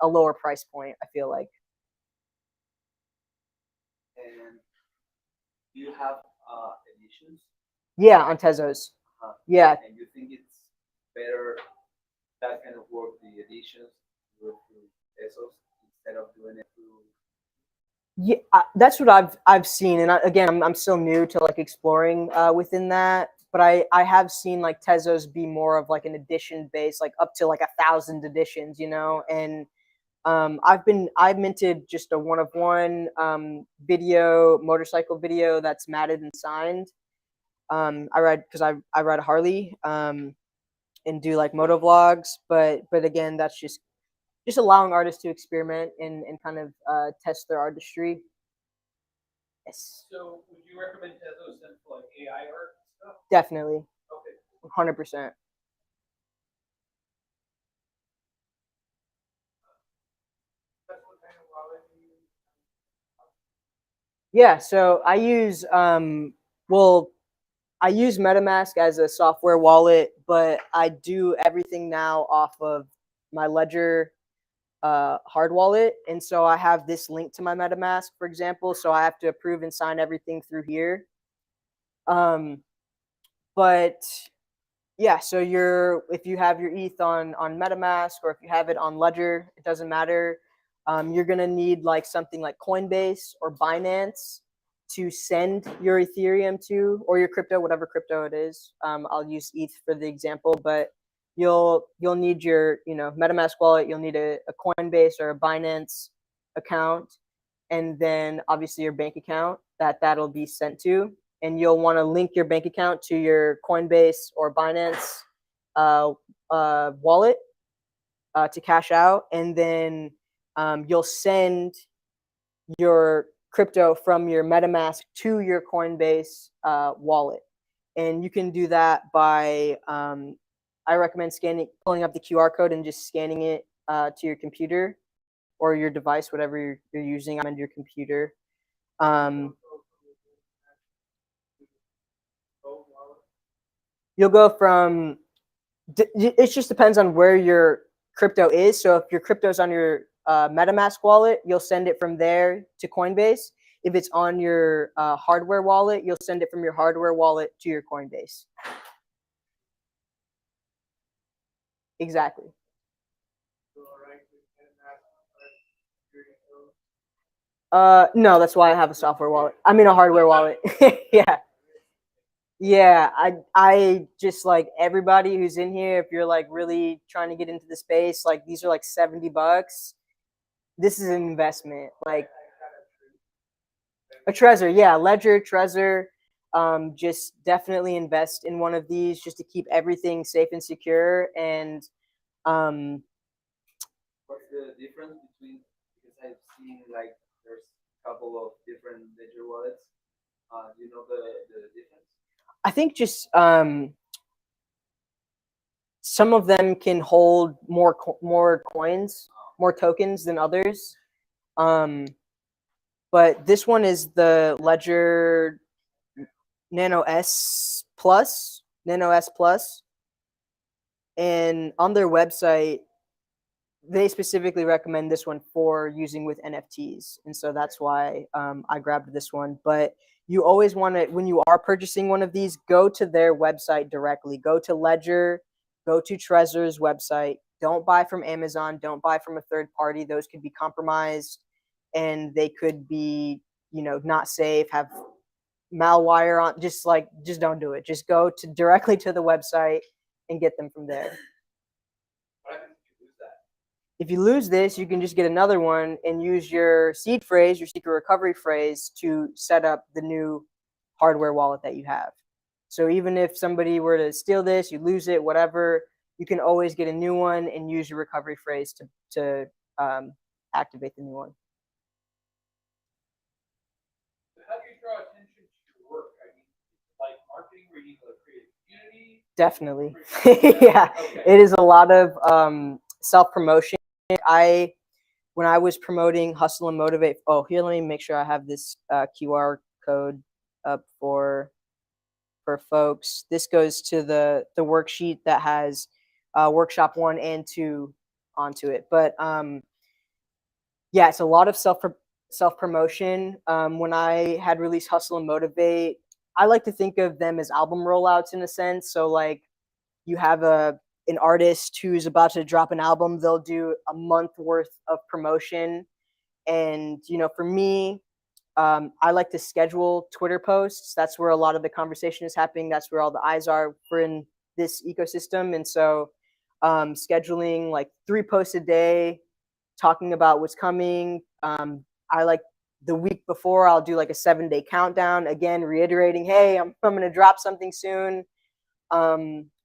lower price point, I feel like. And do you have editions? Yeah, on Tezos. Yeah. And you think it's better that kind of work, the editions, through Tezos instead of doing it through? Yeah, that's what I've seen, and again, I'm still new to like exploring within that, but I have seen like Tezos be more of like an edition base, like up to like 1,000 editions, and I've minted just a one of one motorcycle video that's matted and signed. I ride a Harley, and do like moto vlogs, but again, that's just allowing artists to experiment and kind of test their artistry. Yes. So would you recommend Tezos then for like AI art and stuff? Definitely. Okay. 100%. Yeah, so I use I use MetaMask as a software wallet, but I do everything now off of my Ledger hard wallet, and so I have this link to my MetaMask, for example, so I have to approve and sign everything through here. But yeah, so if you have your ETH on MetaMask, or if you have it on Ledger, it doesn't matter. You're gonna need like something like Coinbase or Binance to send your Ethereum to, or your crypto, whatever crypto it is. I'll use ETH for the example, but you'll need your MetaMask wallet. You'll need a Coinbase or a Binance account, and then obviously your bank account that'll be sent to. And you'll want to link your bank account to your Coinbase or Binance wallet to cash out, and then you'll send your crypto from your MetaMask to your Coinbase wallet. And you can do that by, I recommend pulling up the QR code and just scanning it to your computer or your device, whatever you're using on your computer. You'll go from, it just depends on where your crypto is. So if your crypto is on your MetaMask wallet, you'll send it from there to Coinbase. If it's on your hardware wallet, you'll send it from your hardware wallet to your Coinbase. Exactly. No, that's why I have a software wallet. I mean a hardware wallet. Yeah. Yeah, I just like everybody who's in here, if you're like really trying to get into the space, like these are like $70. This is an investment. Like a Trezor, yeah, Ledger, Trezor. Just definitely invest in one of these just to keep everything safe and secure. And what's the difference between, because I've seen like there's a couple of different Ledger wallets. Do you know the difference? I think just some of them can hold more coins, more tokens than others. But this one is the Ledger Nano S Plus, Nano S Plus, and on their website, they specifically recommend this one for using with NFTs, and so that's why I grabbed this one. But you always want to, when you are purchasing one of these, go to their website directly. Go to Ledger, go to Trezor's website. Don't buy from Amazon. Don't buy from a third party. Those could be compromised, and they could be, not safe, have malware on. Just don't do it. Just go to directly to the website and get them from there. What happens if you lose that? If you lose this, you can just get another one and use your seed phrase, your secret recovery phrase, to set up the new hardware wallet that you have. So even if somebody were to steal this, you lose it, whatever, you can always get a new one and use your recovery phrase to activate the new one. So how do you draw attention to your work? I mean, like marketing where you need to create a community? Definitely. Yeah, Okay. it is a lot of self-promotion. When I was promoting Hustle and Motivate, here, let me make sure I have this QR code up for folks. This goes to the worksheet that has workshop 1 and 2 onto it. But yeah, it's a lot of self-promotion. When I had released Hustle and Motivate, I like to think of them as album rollouts in a sense. So like you have an artist who's about to drop an album, they'll do a month worth of promotion. And, for me, I like to schedule Twitter posts. That's where a lot of the conversation is happening. That's where all the eyes are for in this ecosystem. And so scheduling like 3 posts a day, talking about what's coming. I like the week before, I'll do like a 7-day countdown, again, reiterating, hey, I'm going to drop something soon.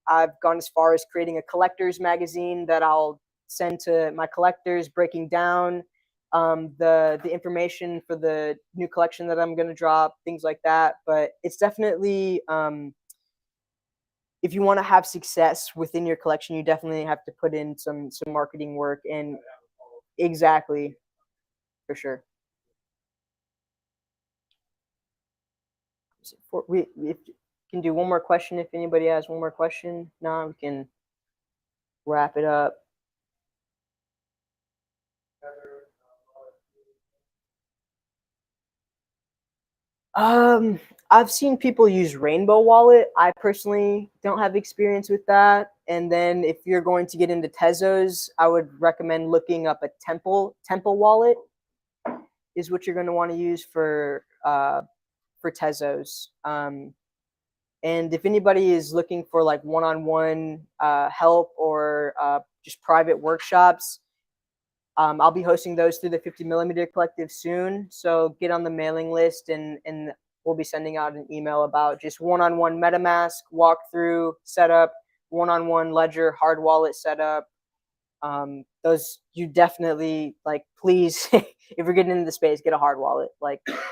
I've gone as far as creating a collector's magazine that I'll send to my collectors, breaking down the information for the new collection that I'm going to drop, things like that. But it's definitely, if you want to have success within your collection, you definitely have to put in some marketing work. And exactly, for sure. We can do one more question if anybody has one more question. No, we can wrap it up. I've seen people use Rainbow Wallet. I personally don't have experience with that. And then if you're going to get into Tezos, I would recommend looking up a Temple Wallet is what you're going to want to use for Tezos. And if anybody is looking for like one-on-one help or just private workshops, I'll be hosting those through the 50mm Collective soon. So get on the mailing list, and we'll be sending out an email about just one-on-one MetaMask walkthrough setup, one-on-one Ledger hard wallet setup. Those you definitely please, if you're getting into the space, get a hard wallet.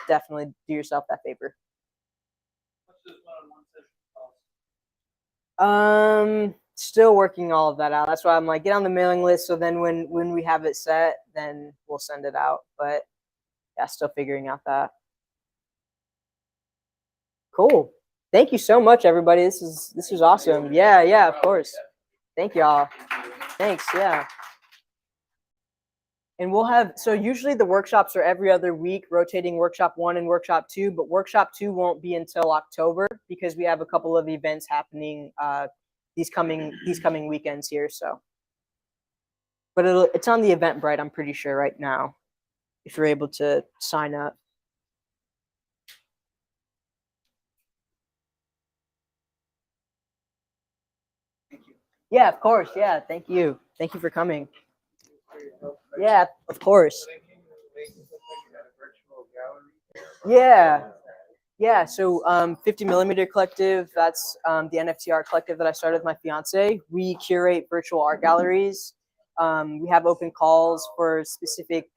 Definitely do yourself that favor. Still working all of that out. That's why I'm like, get on the mailing list. So then when we have it set, then we'll send it out. But yeah, still figuring out that. Cool. Thank you so much, everybody. This is awesome. Yeah, of course. Thank y'all. Thanks. Yeah. And we'll have, so usually the workshops are every other week, rotating workshop 1 and workshop 2, but workshop 2 won't be until October because we have a couple of events happening these coming weekends here. So, but it's on the Eventbrite, I'm pretty sure right now, if you're able to sign up. Thank you. Yeah, of course. Yeah, thank you. Thank you for coming. Yeah, of course. Yeah. So 50mm Collective, that's the NFT art collective that I started with my fiance. We curate virtual art galleries. We have open calls for specific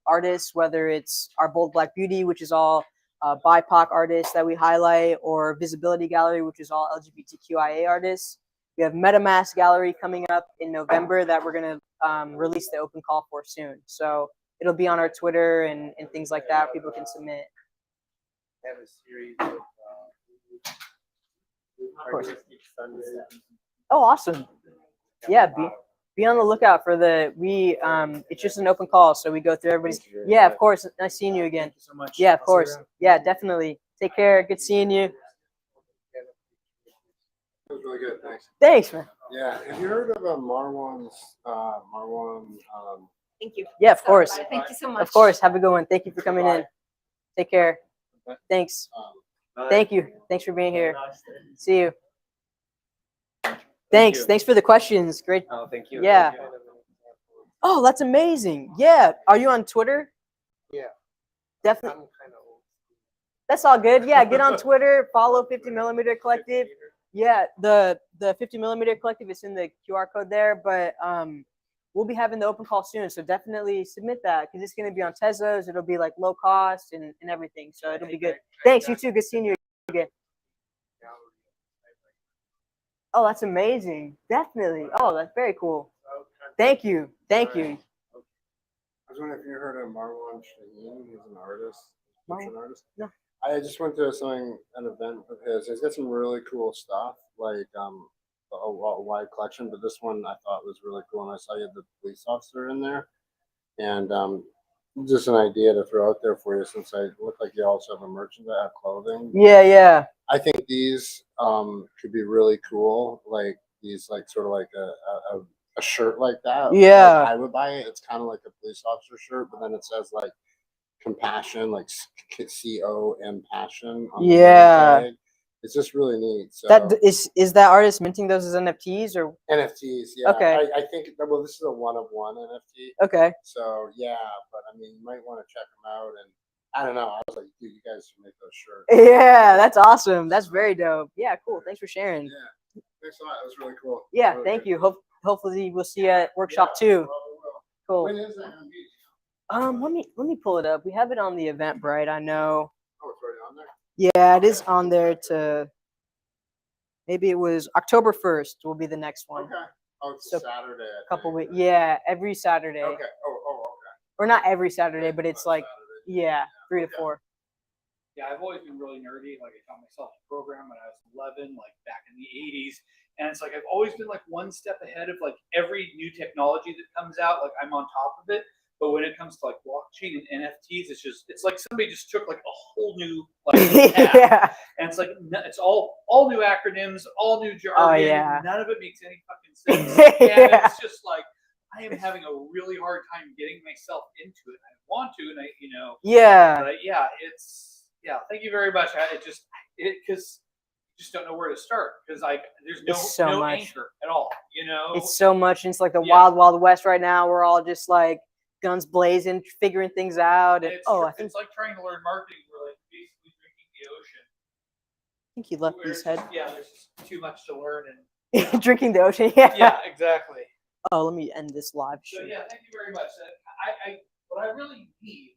artists, whether it's our Bold Black Beauty, which is all BIPOC artists that we highlight, or Visibility Gallery, which is all LGBTQIA artists. We have MetaMask Gallery coming up in November that we're going to release the open call for soon. So it'll be on our Twitter and things like that. People can submit. Have a series of Of course. Oh, awesome. Yeah, be on the lookout for it's just an open call, so we go through everybody's. Yeah, of course. Nice seeing you again. Thank you so much. Yeah, of I'll see you course. around. Yeah, definitely. Take care. Good seeing you. It was really good, thanks. Thanks, man. Yeah, have you heard of Marwan's, Thank you. Yeah, of course. Thank you so much. Of course. Have a good one. Thank you for coming in. Take care. Thanks. Thank you. Thanks for being here. See you. Thanks. Thanks for the questions. Great. Oh, thank you. Yeah. Oh, that's amazing. Yeah. Are you on Twitter? Yeah. Definitely. I'm kind of old. That's all good. Yeah. Get on Twitter. Follow 50mm Collective. Yeah. The 50mm Collective is in the QR code there, but we'll be having the open call soon. So definitely submit that because it's going to be on Tezos. It'll be like low cost and everything. So it'll be good. Thanks. You too. Good seeing you again. Oh, that's amazing. Definitely. Oh, that's very cool. Thank you. Thank you. I was wondering if you heard of Marwan Shaheen. He's an artist. He's an artist. No. I just went to an event of his. He's got some really cool stuff, like a wide collection. But this one I thought was really cool, and I saw you had the police officer in there, and just an idea to throw out there for you, since I look like you also have a merchant that have clothing. Yeah, yeah. I think these could be really cool, like these, like sort of like a shirt like that. Yeah. Like, I would buy it. It's kind of like a police officer shirt, but then it says like compassion, like COM passion. On Yeah. the tag. It's just really neat. So That is that artist minting those as NFTs or NFTs, yeah. Okay. I think well, this is a one of one NFT. okay? So yeah, but I mean, you might want to check them out. And I don't know. I was like, dude, you guys should make those shirts. Yeah, that's awesome. That's very dope. Yeah, cool. Thanks for sharing. Yeah. Thanks a lot. That was really cool. Yeah, Really thank good. you. Hopefully we'll see you at workshop Yeah, too. well, we will. Cool. When is that? Let me pull it up. We have it on the Eventbrite. I know. Oh, it's already on there. Yeah, it is on there to. Maybe it was October 1st. Will be the next one. Okay. Oh, it's So, Saturday. I Couple think, weeks. right? Yeah, every Saturday. Okay. Oh, okay. Or not every Saturday, but it's like Saturday. yeah, 3 to Okay. 4. Yeah, I've always been really nerdy. Like I taught myself to program when I was 11, like back in the 80s. And it's like I've always been like one step ahead of like every new technology that comes out. Like I'm on top of it. But when it comes to like blockchain and NFTs, it's like somebody just took like a whole new like path. Yeah. And it's like it's all new acronyms, all new jargon. Oh, yeah. None of it makes any fucking sense. And Yeah. it's just like I am having a really hard time getting myself into it. I want to, and Yeah. but yeah, thank you very much. Because you just don't know where to start because like there's It's so no much. anchor at all. It's so much. It's like the Yeah. wild, wild west right now. We're all just like guns blazing, figuring things out. And It's, I think it's like trying to learn marketing. We're like basically drinking the ocean. he left Where his it's head. just- yeah, there's just too much to learn and Drinking the ocean. Yeah. yeah, exactly. Oh, let me end this live So stream. yeah, thank you very much. I what I really need